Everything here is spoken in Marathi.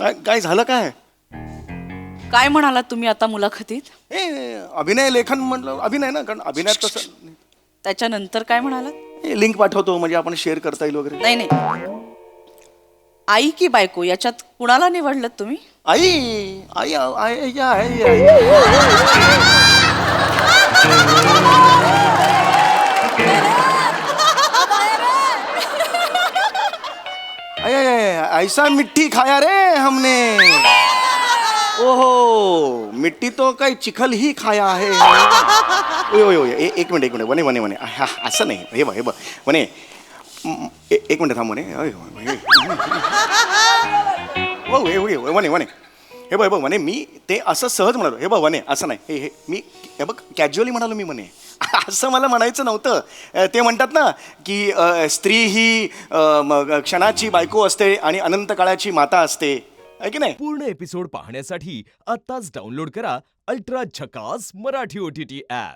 काय काय झालं काय? काय म्हणालात तुम्ही आता मुलाखतीत? अभिनय लेखन म्हटलं अभिनय ना, कारण अभिनयात तसं त्याच्यानंतर काय म्हणालात? लिंक पाठवतो म्हणजे आपण शेअर करता येईल वगैरे. नाही नाही, आई की बायको याच्यात कुणाला निवडलं तुम्ही? आई आई आई आई आई आई ऐसा मिट्टी खाया रे हमने. ओहो, मिट्टी तो काय चिखल ही खाया आहे. ओय ओय ओय, एक मिनिट वने वने वने असं नाही. हे बघ वने, एक मिनिट थांब वने. वने वने, हे बघ वने, मी ते असं सहज म्हणालो. हे बघ वने, असं नाही. हे मी हे बघ कॅज्युअली म्हणालो मी वने. असं मला म्हणायचं नव्हतं. ते म्हणतात ना की स्त्री ही क्षणाची बायको असते आणि अनंत काळाची माता असते, आहे की नाही? पूर्ण एपिसोड पाहण्यासाठी आत्ताच डाउनलोड करा अल्ट्रा झकास मराठी OTT ॲप.